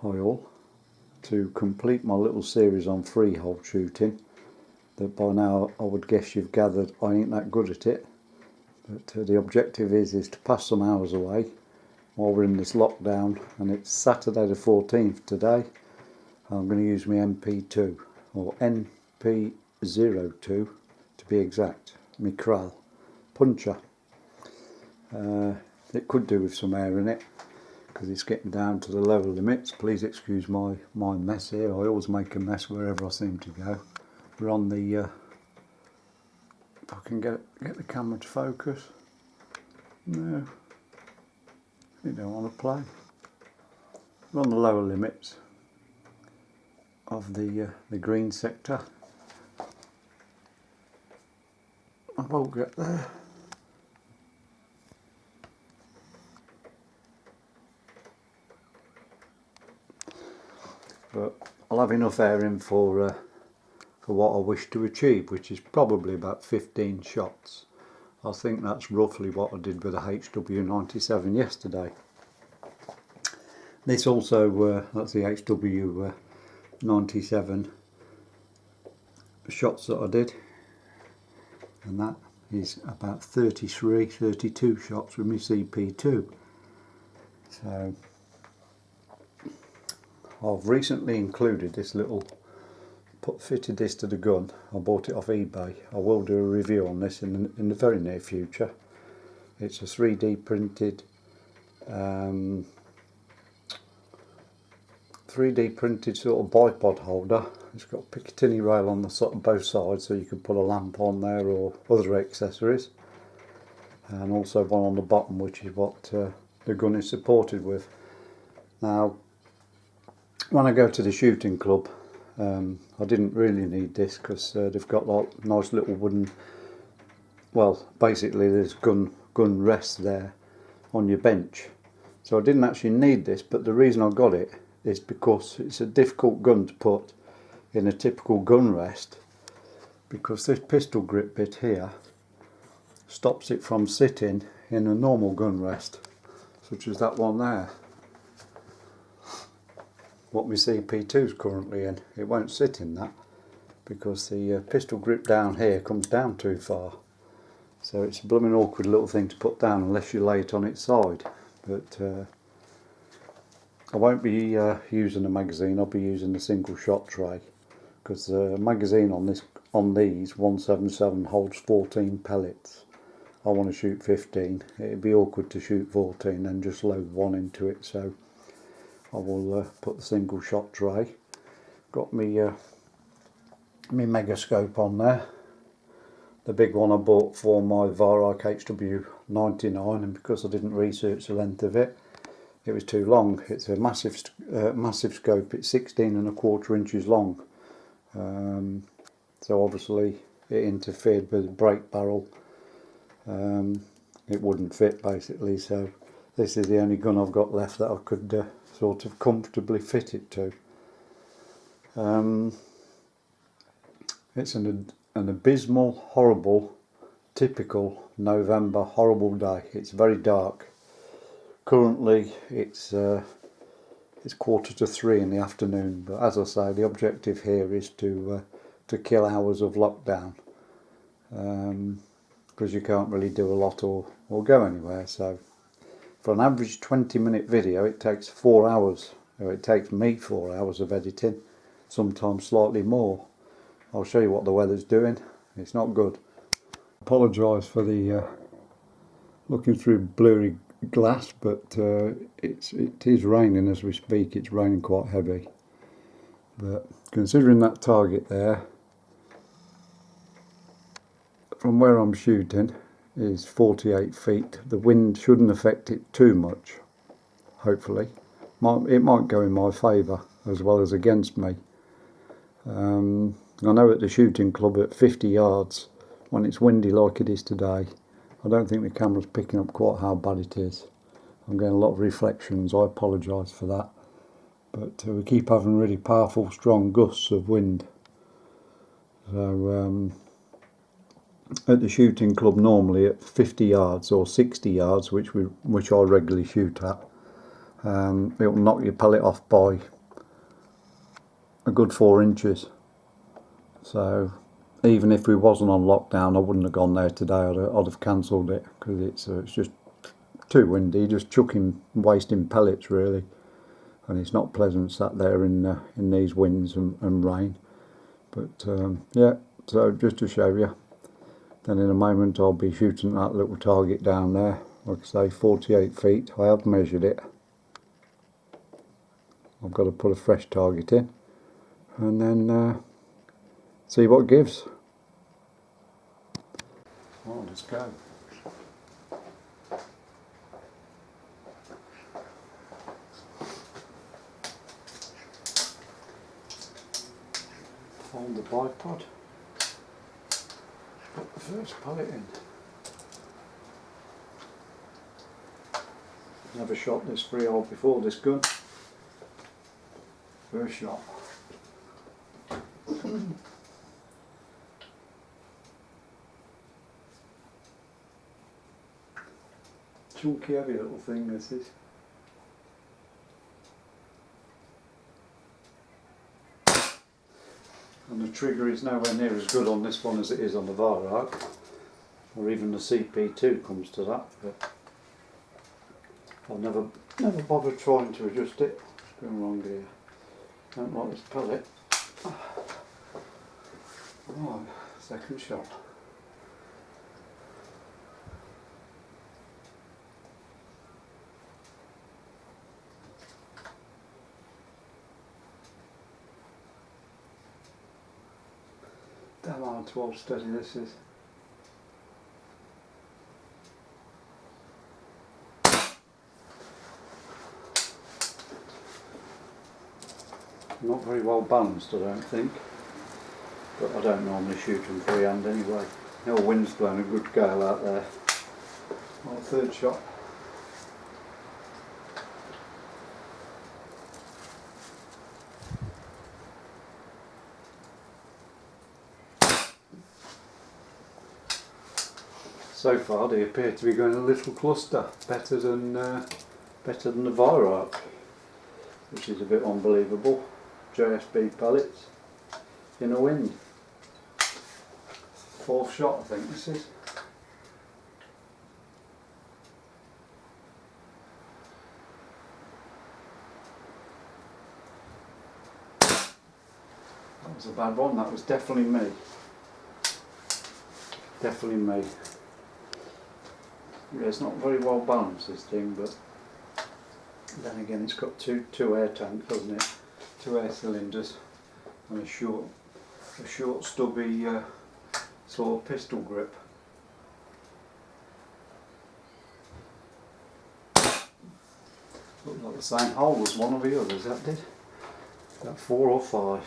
Hi all. To complete my little series on freehold shooting, that by now I would guess you've gathered I ain't that good at it, but the objective is to pass some hours away while we're in this lockdown, and it's Saturday the 14th today. I'm going to use my NP2 or NP02 to be exact, my Kral puncher. It could do with some air in it because it's getting down to the level limits. Please excuse my mess here. I always make a mess wherever I seem to go. We're on the if I can get the camera to focus. No, you don't want to play. We're on the lower limits of the green sector. I won't get there. But I'll have enough air in for what I wish to achieve, which is probably about 15 shots. I think that's roughly what I did with the HW97 yesterday. This also, that's the HW97 shots that I did, and that is about 32 shots with my CP2. So I've recently included this little, fitted this to the gun. I bought it off eBay. I will do a review on this in the very near future. It's a 3D printed sort of bipod holder. It's got a Picatinny rail on the sort of both sides, so you can put a lamp on there or other accessories, and also one on the bottom, which is what the gun is supported with. Now, when I go to the shooting club, I didn't really need this because they've got like nice little wooden, well, basically there's gun rests there on your bench. So I didn't actually need this, but the reason I got it is because it's a difficult gun to put in a typical gun rest, because this pistol grip bit here stops it from sitting in a normal gun rest, such as that one there. What my CP2 is currently in, it won't sit in that because the pistol grip down here comes down too far. So it's a blooming awkward little thing to put down unless you lay it on its side. But I won't be using a magazine. I'll be using a single shot tray, because the magazine on these 177 holds 14 pellets. I want to shoot 15. It'd be awkward to shoot 14 and just load one into it. So I will put the single shot tray. Got me my megascope on there. The big one I bought for my Varrock HW99, and because I didn't research the length of it, it was too long. It's a massive scope. It's 16¼ inches long. So obviously it interfered with the brake barrel. It wouldn't fit basically. So this is the only gun I've got left that I could sort of comfortably fit it to. It's an abysmal, horrible, typical November horrible day. It's very dark. Currently it's 2:45 in the afternoon, but as I say, the objective here is to kill hours of lockdown, because you can't really do a lot or go anywhere. So for an average 20-minute video, it takes 4 hours, or it takes me 4 hours of editing, sometimes slightly more. I'll show you what the weather's doing. It's not good. Apologise for the looking through blurry glass, but it is raining as we speak. It's raining quite heavy. But considering that target there, from where I'm shooting, is 48 feet. The wind shouldn't affect it too much, hopefully. It might go in my favour as well as against me. I know at the shooting club at 50 yards, when it's windy like it is today, I don't think the camera's picking up quite how bad it is. I'm getting a lot of reflections. I apologise for that. But we keep having really powerful, strong gusts of wind. So at the shooting club, normally at 50 yards or 60 yards, which I regularly shoot at, it'll knock your pellet off by a good 4 inches. So even if we wasn't on lockdown, I wouldn't have gone there today. I'd have cancelled it, because it's just too windy, just chucking, wasting pellets really, and it's not pleasant sat there in these winds and rain. But yeah, so just to show you, then in a moment I'll be shooting that little target down there, like I say, 48 feet. I have measured it. I've got to put a fresh target in, and then see what gives. Oh, let's go. Hold the bipod. Put the first pellet in. Never shot this freehand before, this gun. First shot. Chunky, heavy little thing this is. And the trigger is nowhere near as good on this one as it is on the Varrock, or even the CP2 comes to that. But I've never bothered trying to adjust it. What's going wrong here? Don't like this pellet. Right, second shot. Damn hard to hold steady this is. Not very well balanced, I don't think, but I don't normally shoot them freehand anyway. The wind's blowing a good gale out there. Right, third shot. So far they appear to be going a little cluster, better than the Varrock, which is a bit unbelievable. JSB pellets in a wind. Fourth shot, I think this is. That was a bad one. That was definitely me. Definitely me. Yeah, it's not very well balanced, this thing, but then again it's got two air tanks, doesn't it? 2 air cylinders and a short stubby sort of pistol grip. Looked like the same hole as one of the others, that did. About 4 or 5.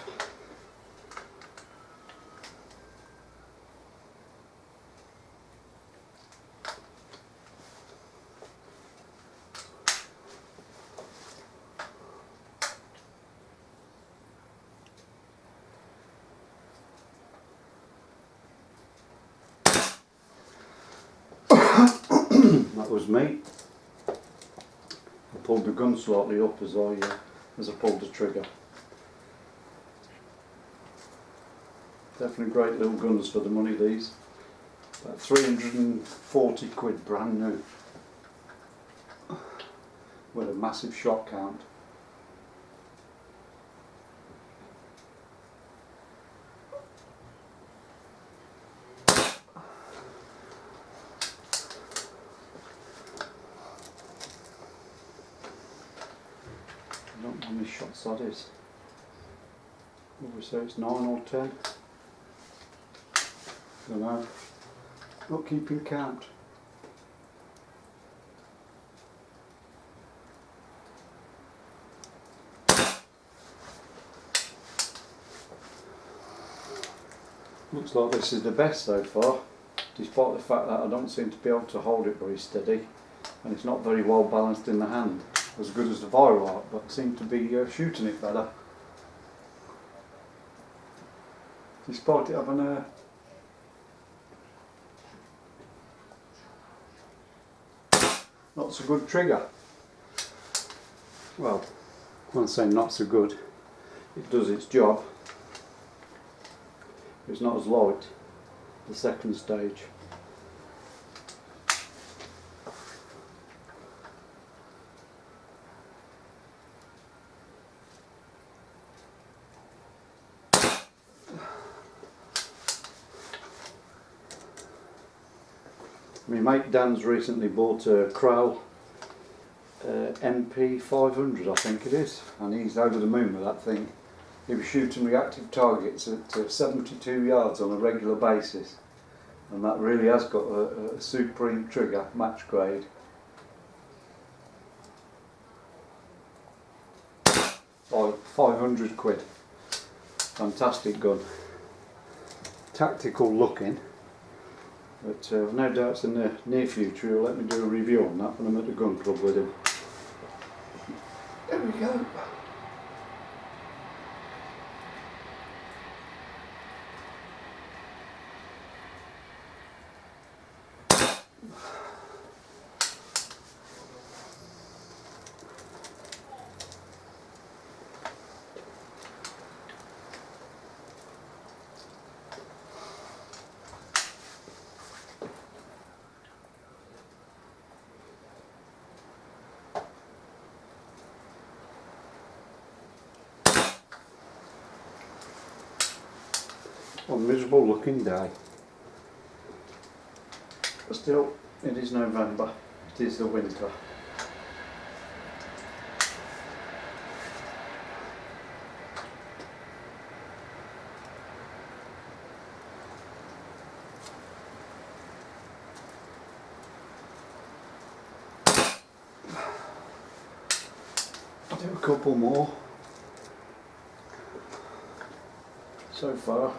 That was me. I pulled the gun slightly up as I pulled the trigger. Definitely great little guns for the money, these. About 340 quid brand new. With a massive shot count. I don't know how many shots that is. What we say, it's 9 or 10. Don't know. Not keeping count. Looks like this is the best so far, despite the fact that I don't seem to be able to hold it very steady, and it's not very well balanced in the hand. As good as the Varrock, but seem to be shooting it better. Despite it having a not so good trigger. well, when I say not so good, it does its job. It's not as light, the second stage. My mate Dan's recently bought a Kral NP0500, I think it is, and he's over the moon with that thing. He was shooting reactive targets at 72 yards on a regular basis, and that really has got a supreme trigger, match grade. Like 500 quid. Fantastic gun. Tactical looking. But no doubts in the near future he'll let me do a review on that when I'm at the gun club with him. There we go. A miserable looking day. Still, it is November, it is the winter. I'll do a couple more. So far,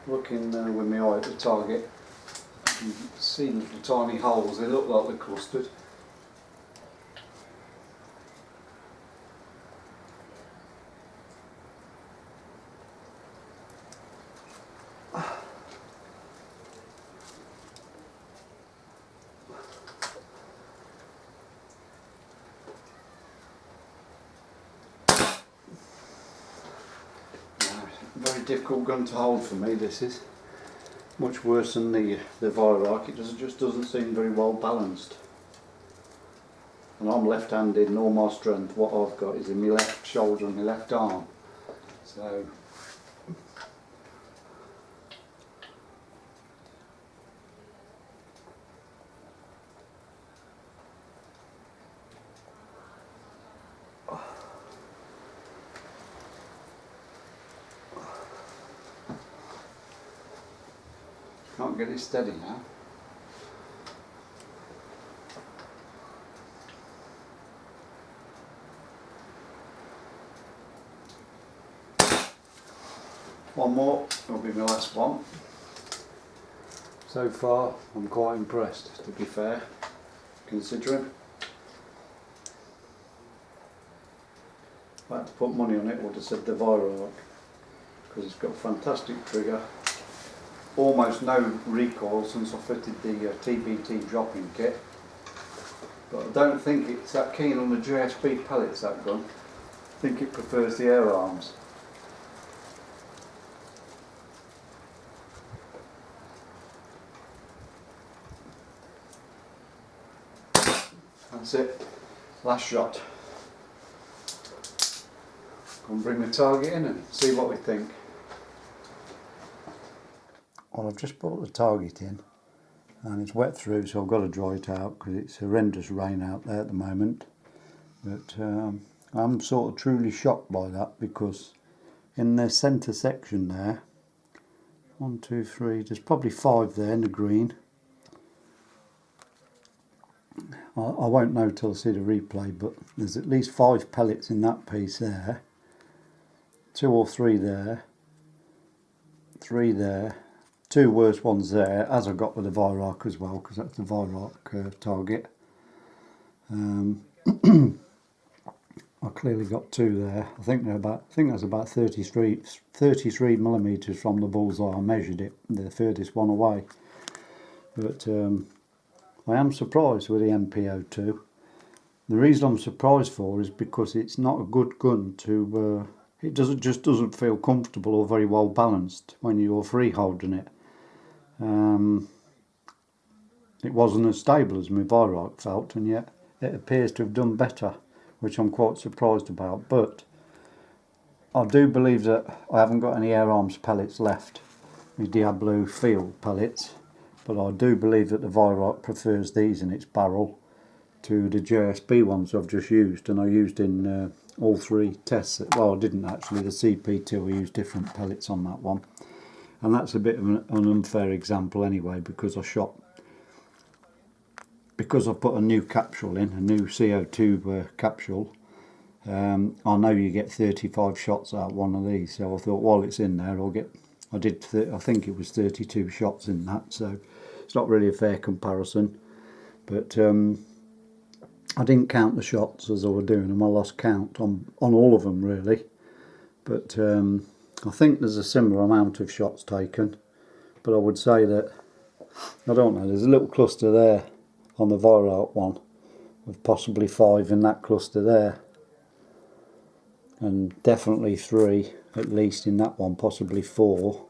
looking with my eye at the target, you can see the tiny holes, they look like they're clustered. Very difficult gun to hold for me, this is. Much worse than the Viroc, it just doesn't seem very well balanced. And I'm left-handed and all my strength, what I've got is in my left shoulder and my left arm. So can't get it steady now. One more, will be my last one. So far, I'm quite impressed, to be fair, considering. If I had to put money on it, I would have said the Viroc, because it's got a fantastic trigger. Almost no recoil since I fitted the TBT dropping kit, but I don't think it's that keen on the JSB pellets, that gun. I think it prefers the air arms. That's it, last shot. Go and bring the target in and see what we think. Well, I've just brought the target in and it's wet through, so I've got to dry it out because it's horrendous rain out there at the moment. But I'm sort of truly shocked by that, because in the centre section there, 1, 2, 3, there's probably 5 there in the green. I won't know till I see the replay, but there's at least 5 pellets in that piece there. 2 or 3 there. 3 there. 2 worse ones there, as I got with the Viroc as well, because that's the Viroc target. I clearly got 2 there. I think that's about 33 millimeters from the bullseye. I measured it, the furthest one away. But I am surprised with the NP02. The reason I'm surprised for is because it's not a good gun to, it just doesn't feel comfortable or very well balanced when you're free holding it. It wasn't as stable as my Virock felt, and yet it appears to have done better, which I'm quite surprised about. But I do believe that I haven't got any air arms pellets left, my Diablo field pellets, but I do believe that the Virock prefers these in its barrel to the JSB ones I've just used, and I used in all three tests. Well, I didn't actually, the CP2 I used different pellets on that one, and that's a bit of an unfair example anyway, because I put a new capsule in, a new CO2 capsule. I know you get 35 shots out of one of these, so I thought while it's in there I think it was 32 shots in that, so it's not really a fair comparison. But I didn't count the shots as I was doing them. I lost count on all of them really, but I think there's a similar amount of shots taken. But I would say that, I don't know, there's a little cluster there on the Virock one with possibly 5 in that cluster there, and definitely 3 at least in that one, possibly 4.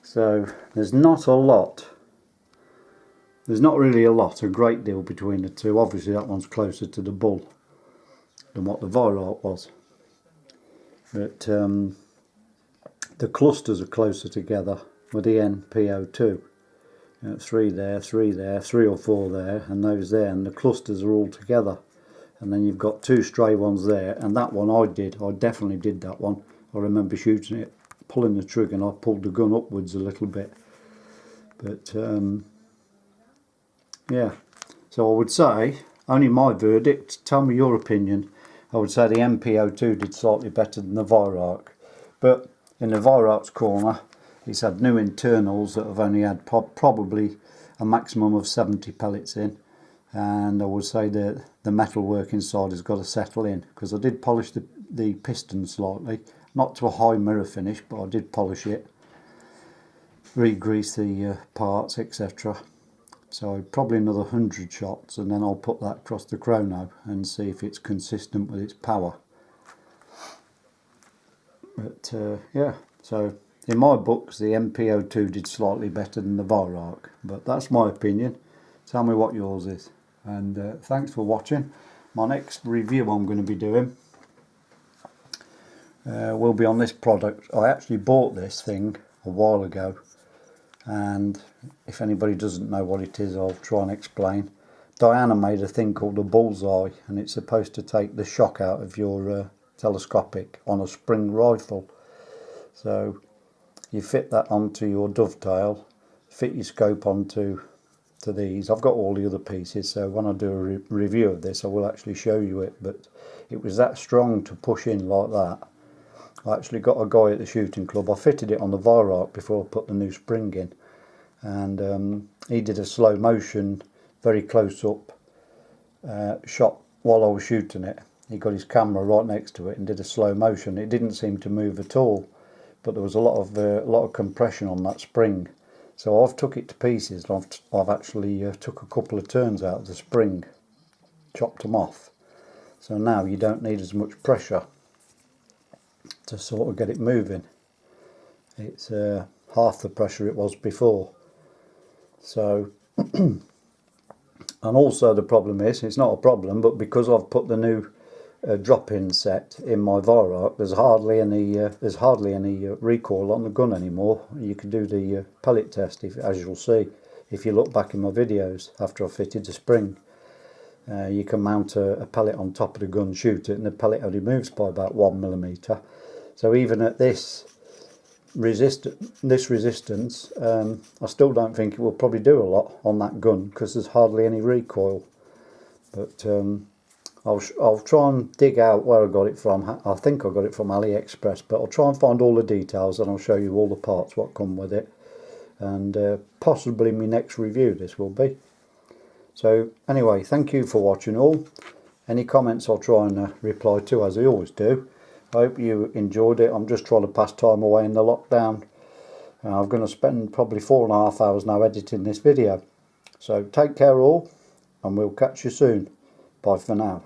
So there's not a lot, there's not really a great deal between the two. Obviously that one's closer to the bull than what the Virock was, but the clusters are closer together with the NP02. 3 there, 3 there, 3 or 4 there, and those there, and the clusters are all together. And then you've got 2 stray ones there, and that one I definitely did that one. I remember shooting it, pulling the trigger, and I pulled the gun upwards a little bit. But yeah, so I would say, only my verdict, tell me your opinion. I would say the NP02 did slightly better than the Virock, but in the Virock's corner, it's had new internals that have only had probably a maximum of 70 pellets in, and I would say that the metal work inside has got to settle in, because I did polish the piston slightly, not to a high mirror finish, but I did polish it, re-grease the parts, etc. So probably another 100 shots, and then I'll put that across the chrono and see if it's consistent with its power. But yeah, so in my books the NP02 did slightly better than the Virock, but that's my opinion. Tell me what yours is, and thanks for watching. My next review I'm going to be doing will be on this product. I actually bought this thing a while ago, and if anybody doesn't know what it is, I'll try and explain. Diana made a thing called a bullseye, and it's supposed to take the shock out of your telescopic on a spring rifle. So you fit that onto your dovetail, fit your scope onto these. I've got all the other pieces, so when I do a review of this I will actually show you it, but it was that strong to push in like that. I actually got a guy at the shooting club, I fitted it on the Virock before I put the new spring in, and he did a slow motion, very close up shot while I was shooting it. He got his camera right next to it and did a slow motion. It didn't seem to move at all, but there was a lot of compression on that spring. So I've took it to pieces. I've actually took a couple of turns out of the spring, chopped them off. So now you don't need as much pressure to sort of get it moving. It's half the pressure it was before. So, and also the problem is, it's not a problem, but because I've put the new drop-in set in my Virock, there's hardly any recoil on the gun anymore. You can do the pellet test, as you'll see if you look back in my videos after I've fitted the spring. You can mount a pellet on top of the gun, shoot it, and the pellet only moves by about 1mm. So even at this resistance, I still don't think it will probably do a lot on that gun, because there's hardly any recoil. But I'll try and dig out where I got it from. I think I got it from AliExpress, but I'll try and find all the details, and I'll show you all the parts what come with it, and possibly my next review this will be. So anyway, thank you for watching all. Any comments I'll try and reply to, as I always do. I hope you enjoyed it. I'm just trying to pass time away in the lockdown. I'm going to spend probably 4.5 hours now editing this video. So take care all, and we'll catch you soon. Bye for now.